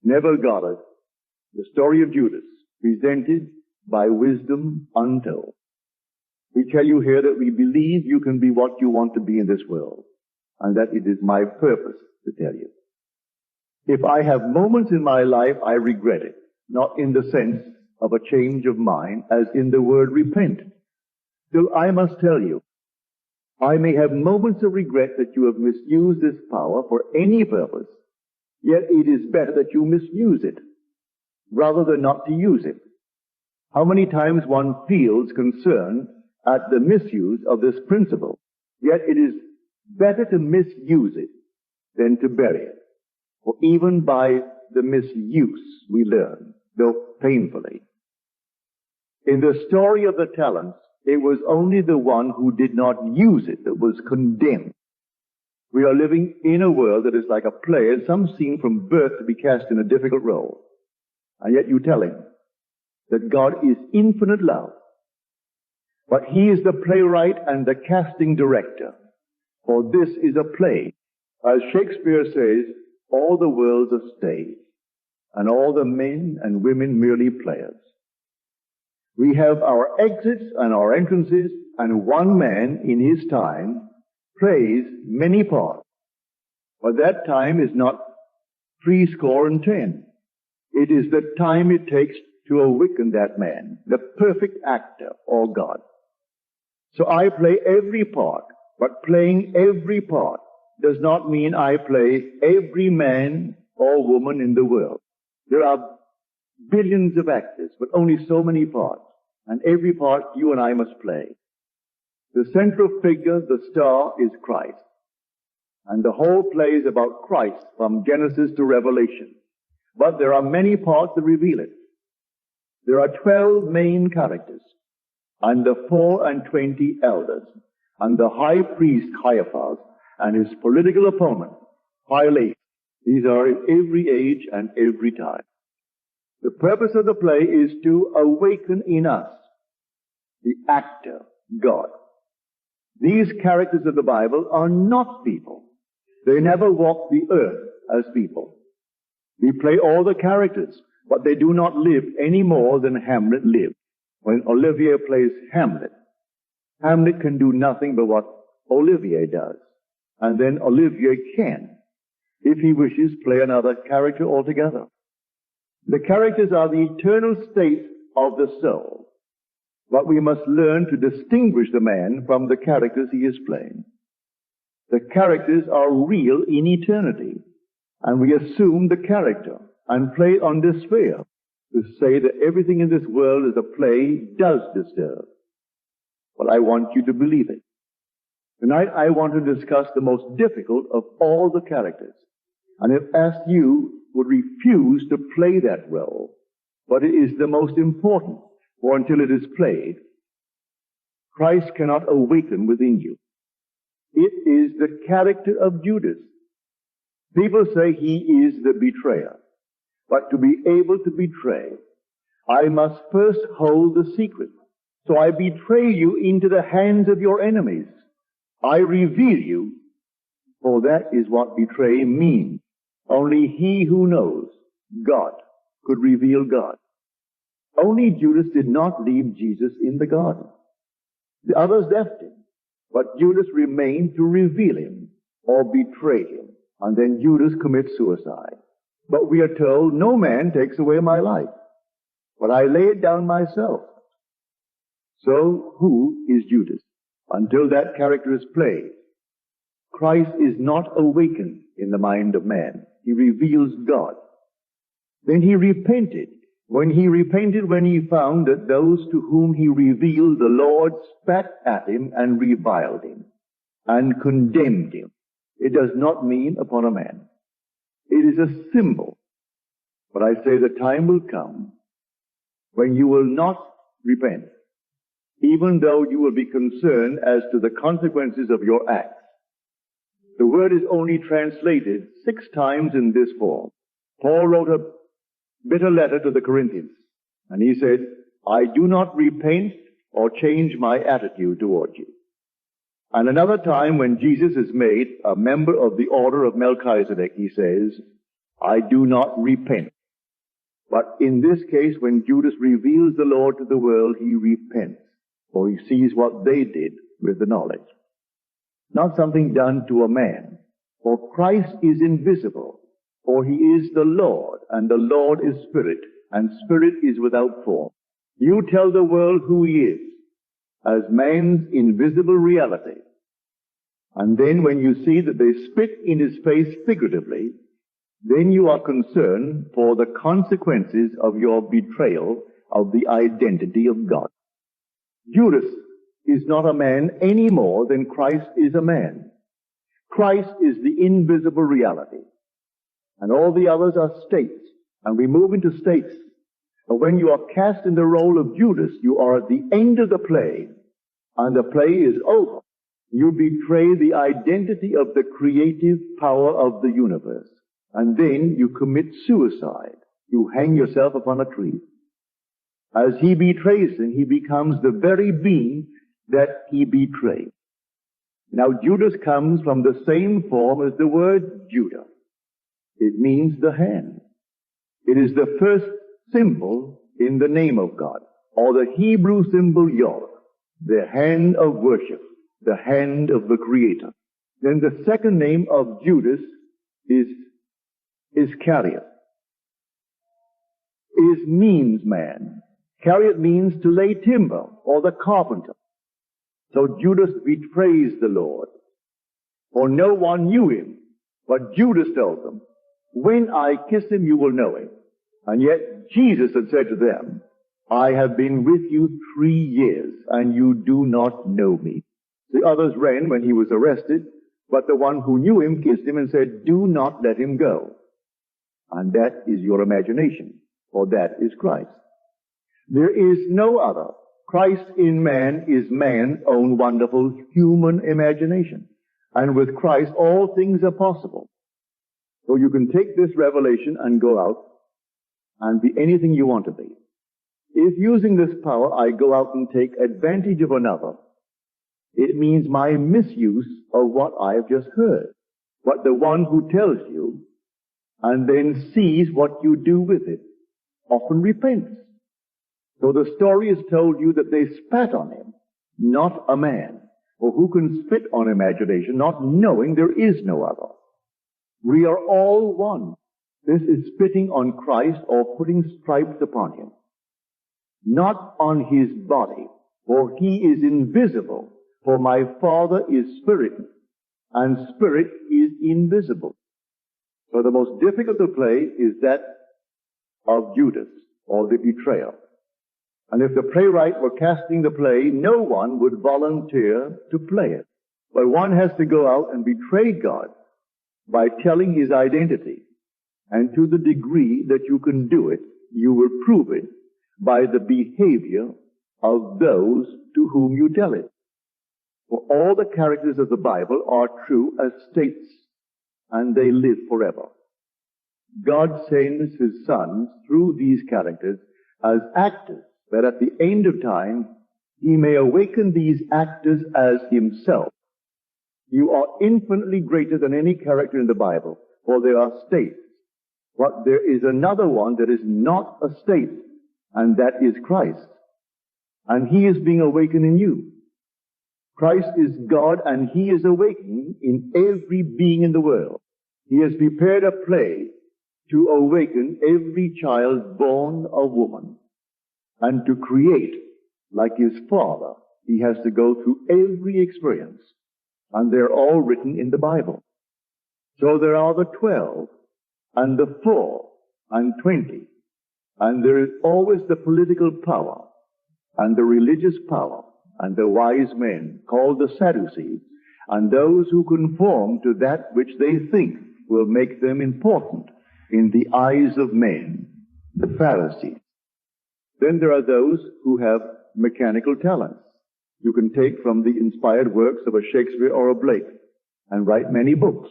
Neville Goddard, the story of Judas, presented by wisdom untold. We tell you here that we believe you can be what you want to be in this world, and that it is my purpose to tell you. If I have moments in my life, I regret it, not in the sense of a change of mind, as in the word repent. Still, I must tell you, I may have moments of regret that you have misused this power for any purpose, yet it is better that you misuse it, rather than not to use it. How many times one feels concern at the misuse of this principle, yet it is better to misuse it than to bury it. For even by the misuse we learn, though painfully. In the story of the talents, it was only the one who did not use it that was condemned. We are living in a world that is like a play, and some seem from birth to be cast in a difficult role. And yet you tell him that God is infinite love, but he is the playwright and the casting director. For this is a play. As Shakespeare says, all the world's a stage, and all the men and women merely players. We have our exits and our entrances, and one man in his time plays many parts. But that time is not 70. It is the time it takes to awaken that man, the perfect actor or God. So I play every part, but playing every part does not mean I play every man or woman in the world. There are billions of actors, but only so many parts. And every part you and I must play. The central figure, the star, is Christ. And the whole play is about Christ from Genesis to Revelation. But there are many parts that reveal it. There are 12 main characters, and the 24 elders, and the high priest Caiaphas, and his political opponent, Pilate. These are in every age and every time. The purpose of the play is to awaken in us the actor, God. These characters of the Bible are not people. They never walk the earth as people. We play all the characters, but they do not live any more than Hamlet lived. When Olivier plays Hamlet, Hamlet can do nothing but what Olivier does. And then Olivier can, if he wishes, play another character altogether. The characters are the eternal state of the soul, but we must learn to distinguish the man from the characters he is playing. The characters are real in eternity, and we assume the character and play on despair to say that everything in this world as a play does disturb. But I want you to believe it. Tonight I want to discuss the most difficult of all the characters. And if asked, you would refuse to play that role, but it is the most important, for until it is played, Christ cannot awaken within you. It is the character of Judas. People say he is the betrayer, but to be able to betray, I must first hold the secret. So I betray you into the hands of your enemies. I reveal you, for that is what betray means. Only he who knows God could reveal God. Only Judas did not leave Jesus in the garden. The others left him, but Judas remained to reveal him or betray him. And then Judas commits suicide. But we are told, no man takes away my life, but I lay it down myself. So who is Judas? Until that character is played, Christ is not awakened in the mind of man. He reveals God. Then he repented. When he found that those to whom he revealed the Lord spat at him and reviled him and condemned him. It does not mean upon a man. It is a symbol. But I say the time will come when you will not repent, even though you will be concerned as to the consequences of your acts. The word is only translated 6 times in this form. Paul wrote a bitter letter to the Corinthians, and he said, I do not repent or change my attitude toward you. And another time when Jesus is made a member of the order of Melchizedek, he says, I do not repent. But in this case, when Judas reveals the Lord to the world, he repents, for he sees what they did with the knowledge. Not something done to a man, for Christ is invisible, for he is the Lord, and the Lord is spirit, and spirit is without form. You tell the world who he is, as man's invisible reality. And then when you see that they spit in his face figuratively, then you are concerned for the consequences of your betrayal of the identity of God. Judas is not a man any more than Christ is a man. Christ is the invisible reality, and all the others are states, and we move into states. But when you are cast in the role of Judas, you are at the end of the play, and the play is over. You betray the identity of the creative power of the universe, and then you commit suicide. You hang yourself upon a tree. As he betrays him, he becomes the very being that he betrayed. Now Judas comes from the same form as the word Judah. It means the hand. It is the first symbol in the name of God, or the Hebrew symbol Yod, the hand of worship, the hand of the Creator. Then the second name of Judas is Iscariot. Is means man. Cariot means to lay timber, or the carpenter. So Judas betrays the Lord, for no one knew him, but Judas tells them, when I kiss him, you will know him. And yet Jesus had said to them, I have been with you 3 years, and you do not know me. The others ran when he was arrested, but the one who knew him kissed him and said, do not let him go. And that is your imagination, for that is Christ. There is no other. Christ in man is man's own wonderful human imagination. And with Christ, all things are possible. So you can take this revelation and go out and be anything you want to be. If using this power I go out and take advantage of another, it means my misuse of what I have just heard. But the one who tells you and then sees what you do with it often repents. So the story is told you that they spat on him, not a man. For who can spit on imagination, not knowing there is no other? We are all one. This is spitting on Christ or putting stripes upon him. Not on his body, for he is invisible. For my Father is spirit, and spirit is invisible. So the most difficult to play is that of Judas, or the betrayer. And if the playwright were casting the play, no one would volunteer to play it. But one has to go out and betray God by telling his identity. And to the degree that you can do it, you will prove it by the behavior of those to whom you tell it. For all the characters of the Bible are true as states, and they live forever. God sends his sons through these characters as actors, that at the end of time, he may awaken these actors as himself. You are infinitely greater than any character in the Bible, for they are states. But there is another one that is not a state, and that is Christ. And he is being awakened in you. Christ is God, and he is awakening in every being in the world. He has prepared a play to awaken every child born of woman. And to create, like his Father, he has to go through every experience. And they're all written in the Bible. So there are the 12, and the 4, and 20. And there is always the political power, and the religious power, and the wise men, called the Sadducees, and those who conform to that which they think will make them important in the eyes of men, the Pharisees. Then there are those who have mechanical talents. You can take from the inspired works of a Shakespeare or a Blake and write many books.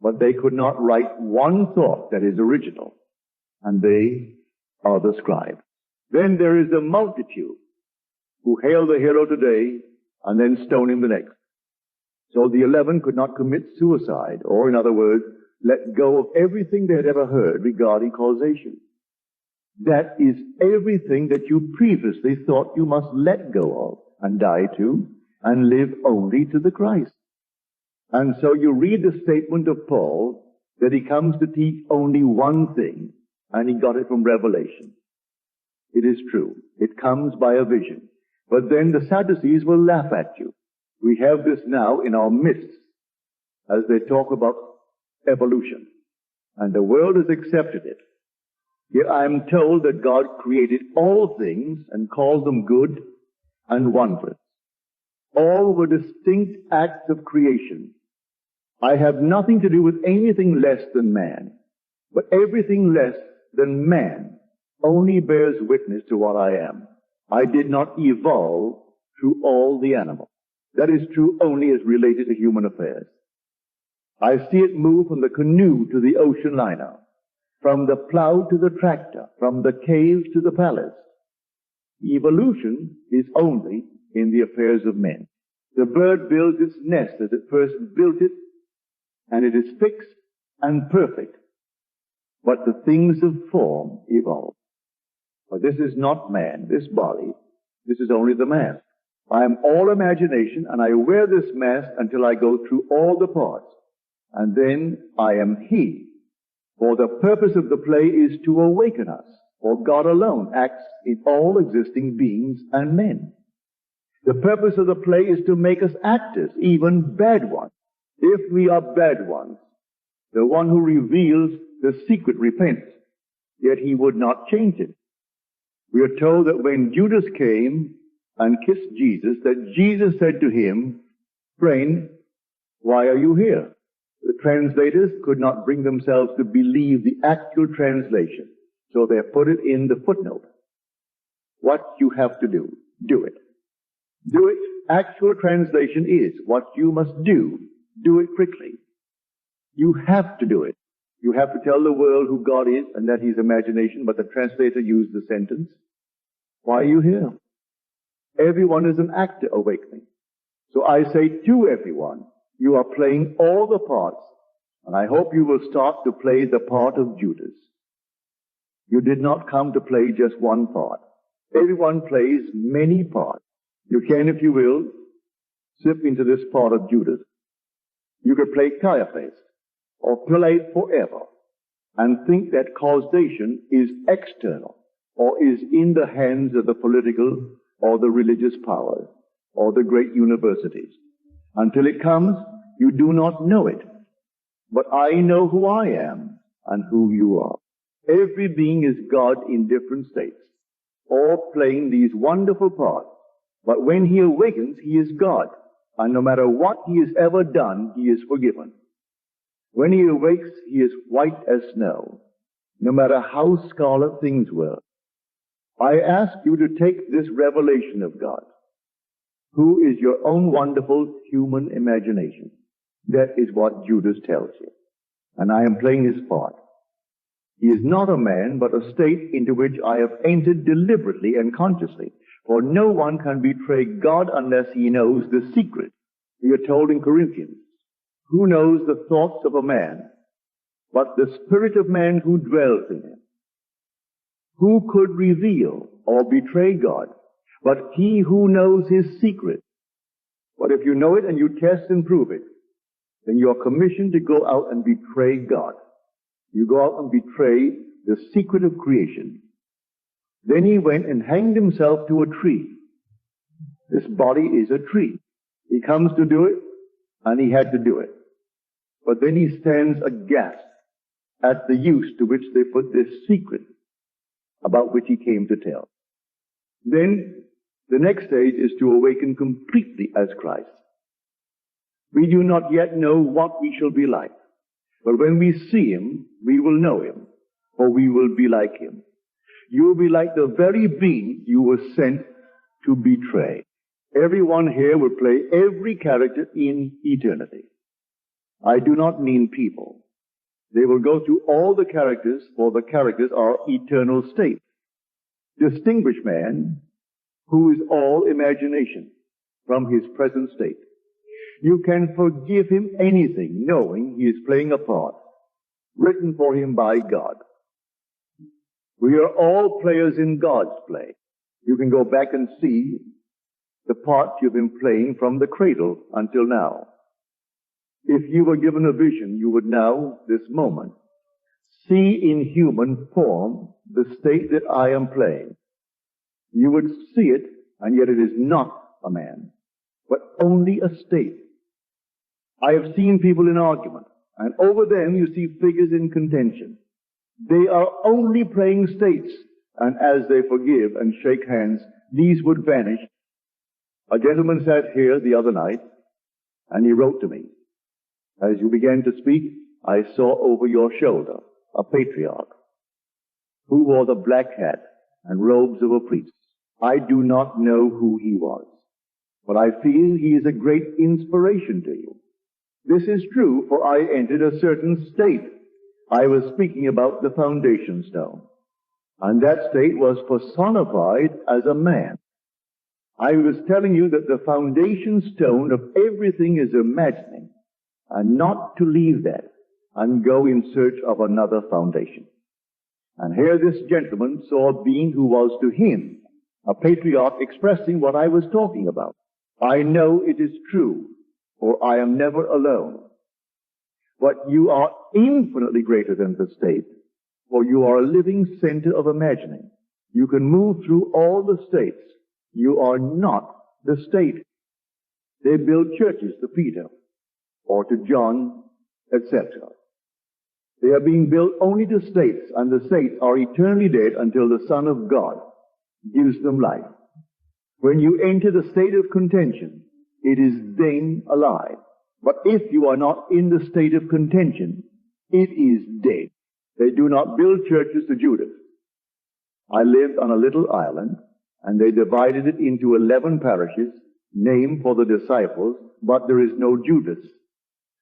But they could not write one thought that is original. And they are the scribes. Then there is a multitude who hail the hero today and then stone him the next. So the 11 could not commit suicide, or in other words, let go of everything they had ever heard regarding causation. That is everything that you previously thought you must let go of and die to and live only to the Christ. And so you read the statement of Paul that he comes to teach only one thing, and he got it from Revelation. It is true. It comes by a vision. But then the Sadducees will laugh at you. We have this now in our midst as they talk about evolution. And the world has accepted it. Yet I am told that God created all things and called them good and wondrous. All were distinct acts of creation. I have nothing to do with anything less than man. But everything less than man only bears witness to what I am. I did not evolve through all the animals. That is true only as related to human affairs. I see it move from the canoe to the ocean liner, from the plow to the tractor, from the cave to the palace. Evolution is only in the affairs of men. The bird builds its nest as it first built it, and it is fixed and perfect. But the things of form evolve. But this is not man, this body. This is only the mask. I am all imagination, and I wear this mask until I go through all the parts. And then I am he. For the purpose of the play is to awaken us. For God alone acts in all existing beings and men. The purpose of the play is to make us actors, even bad ones. If we are bad ones, the one who reveals the secret repents, yet he would not change it. We are told that when Judas came and kissed Jesus, that Jesus said to him, "Friend, why are you here?" The translators could not bring themselves to believe the actual translation, so they put it in the footnote. What you have to do, do it. Do it. Actual translation is what you must do. Do it quickly. You have to do it. You have to tell the world who God is and that He's imagination, but the translator used the sentence, "Why are you here?" Everyone is an actor awakening. So I say to everyone, you are playing all the parts, and I hope you will start to play the part of Judas. You did not come to play just one part. Everyone plays many parts. You can, if you will, slip into this part of Judas. You could play Caiaphas, or play it forever, and think that causation is external, or is in the hands of the political or the religious powers, or the great universities. Until it comes, you do not know it. But I know who I am and who you are. Every being is God in different states, all playing these wonderful parts. But when he awakens, he is God. And no matter what he has ever done, he is forgiven. When he awakes, he is white as snow, no matter how scarlet things were. I ask you to take this revelation of God, who is your own wonderful human imagination. That is what Judas tells you. And I am playing his part. He is not a man, but a state into which I have entered deliberately and consciously. For no one can betray God unless he knows the secret. We are told in Corinthians, who knows the thoughts of a man, but the spirit of man who dwells in him? Who could reveal or betray God, but he who knows his secret? But if you know it and you test and prove it, then you are commissioned to go out and betray God. You go out and betray the secret of creation. Then he went and hanged himself to a tree. This body is a tree. He comes to do it, and he had to do it. But then he stands aghast at the use to which they put this secret about which he came to tell. Then the next stage is to awaken completely as Christ. We do not yet know what we shall be like. But when we see him, we will know him, for we will be like him. You will be like the very being you were sent to betray. Everyone here will play every character in eternity. I do not mean people. They will go through all the characters, for the characters are eternal states. Distinguish man, who is all imagination, from his present state. You can forgive him anything, knowing he is playing a part. written for him by God. We are all players in God's play. You can go back and see the parts you've been playing from the cradle until now. If you were given a vision, you would now, this moment, see in human form the state that I am playing. You would see it, and yet it is not a man, but only a state. I have seen people in argument, and over them you see figures in contention. They are only playing states, and as they forgive and shake hands, these would vanish. A gentleman sat here the other night, and he wrote to me. As you began to speak, I saw over your shoulder a patriarch who wore the black hat and robes of a priest. I do not know who he was, but I feel he is a great inspiration to you. This is true, for I entered a certain state. I was speaking about the foundation stone, and that state was personified as a man. I was telling you that the foundation stone of everything is imagining, and not to leave that and go in search of another foundation. And here this gentleman saw a being who was to him a patriarch expressing what I was talking about. I know it is true, for I am never alone. But you are infinitely greater than the state, for you are a living center of imagining. You can move through all the states. You are not the state. They build churches to Peter or to John, etc. They are being built only to states, and the states are eternally dead until the Son of God gives them life. When you enter the state of contention, it is then alive. But if you are not in the state of contention, it is dead. They do not build churches to Judas. I lived on a little island, and they divided it into 11 parishes, named for the disciples, but there is no Judas.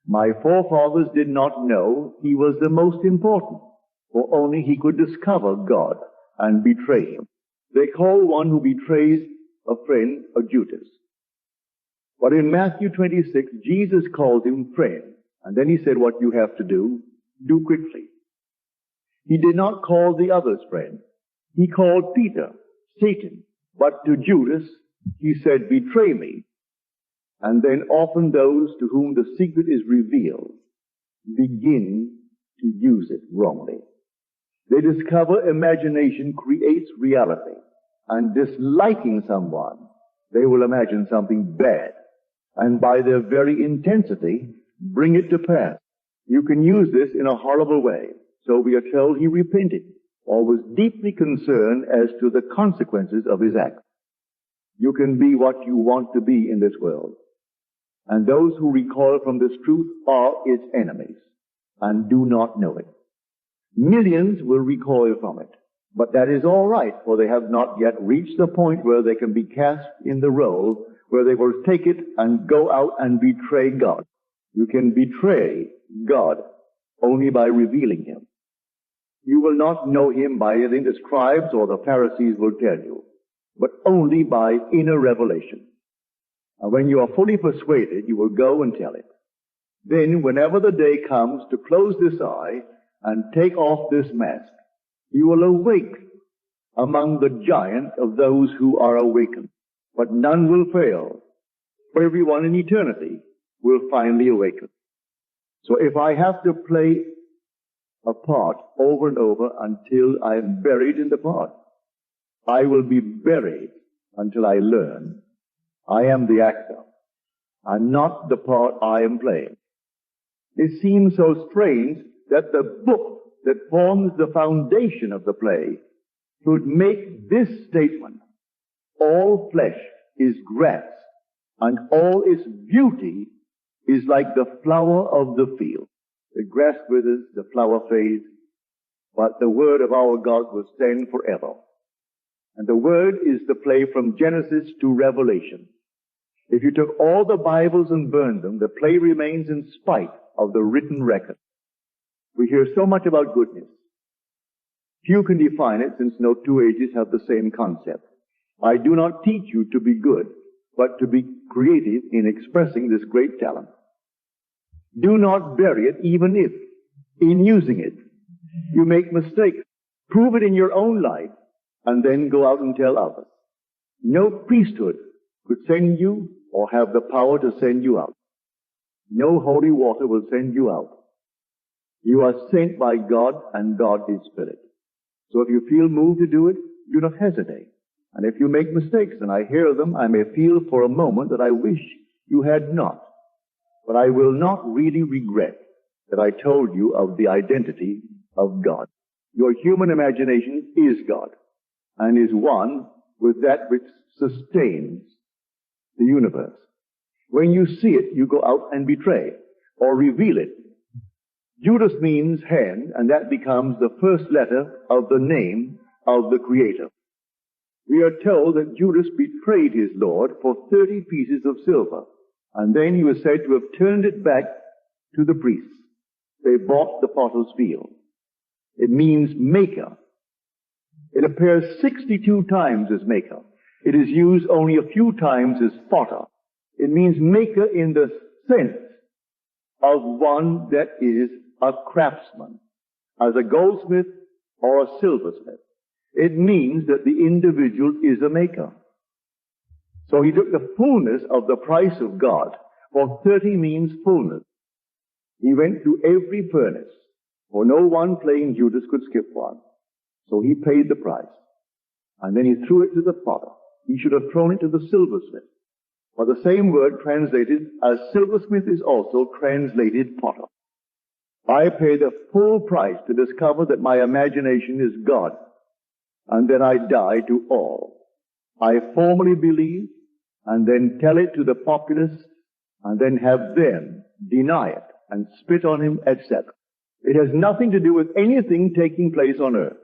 My forefathers did not know he was the most important, for only he could discover God and betray him. They call one who betrays a friend a Judas. But in Matthew 26, Jesus called him friend, and then he said, what you have to do quickly. He did not call the others friend. He called Peter Satan, but to Judas he said, betray me. And then often those to whom the secret is revealed begin to use it wrongly. They discover imagination creates reality, and disliking someone, they will imagine something bad, and by their very intensity, bring it to pass. You can use this in a horrible way. So we are told he repented, or was deeply concerned as to the consequences of his act. You can be what you want to be in this world, and those who recoil from this truth are its enemies, and do not know it. Millions will recoil from it, but that is all right, for they have not yet reached the point where they can be cast in the role where they will take it and go out and betray God. You can betray God only by revealing him. You will not know him by anything the scribes or the Pharisees will tell you, but only by inner revelation. And when you are fully persuaded, you will go and tell it. Then, whenever the day comes to close this eye and take off this mask, you will awake among the giants of those who are awakened. But none will fail, for everyone in eternity will finally awaken. So if I have to play a part over and over until I am buried in the part, I will be buried until I learn I am the actor and not the part I am playing. It seems so strange that the book that forms the foundation of the play should make this statement: all flesh is grass, and all its beauty is like the flower of the field. The grass withers, the flower fades, but the word of our God will stand forever. And the word is the play from Genesis to Revelation. If you took all the Bibles and burned them, the play remains in spite of the written record. We hear so much about goodness. Few can define it, since no two ages have the same concept. I do not teach you to be good, but to be creative in expressing this great talent. Do not bury it, even if in using it. You make mistakes. Prove it in your own life, and then go out and tell others. No priesthood could send you or have the power to send you out. No holy water will send you out. You are sent by God, and God is Spirit. So if you feel moved to do it, do not hesitate. And if you make mistakes and I hear them, I may feel for a moment that I wish you had not. But I will not really regret that I told you of the identity of God. Your human imagination is God and is one with that which sustains the universe. When you see it, you go out and betray or reveal it. Judas means hand, and that becomes the first letter of the name of the Creator. We are told that Judas betrayed his Lord for 30 pieces of silver, and then he was said to have turned it back to the priests. They bought the potter's field. It means maker. It appears 62 times as maker. It is used only a few times as potter. It means maker in the sense of one that is a craftsman, as a goldsmith or a silversmith. It means that the individual is a maker. So he took the fullness of the price of God, for 30 means fullness. He went through every furnace, for no one playing Judas could skip one. So he paid the price. And then he threw it to the potter. He should have thrown it to the silversmith. For the same word translated as silversmith is also translated potter. I pay the full price to discover that my imagination is God. And then I die to all. I formally believe and then tell it to the populace and then have them deny it and spit on him, etc. It has nothing to do with anything taking place on earth.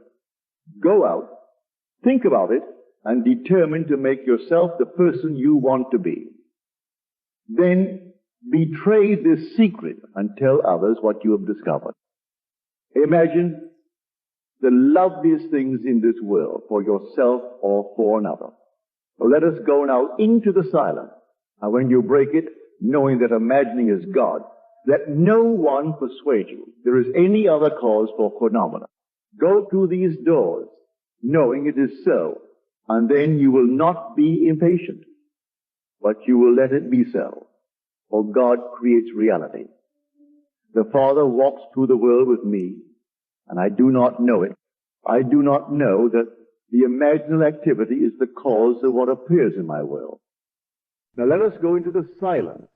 Go out, think about it, and determine to make yourself the person you want to be. Then betray this secret and tell others what you have discovered. Imagine the loveliest things in this world for yourself or for another. So let us go now into the silence. And when you break it, knowing that imagining is God, let no one persuade you there is any other cause for phenomena. Go through these doors, knowing it is so, and then you will not be impatient, but you will let it be so, for God creates reality. The Father walks through the world with me, and I do not know it. I do not know that the imaginal activity is the cause of what appears in my world. Now let us go into the silence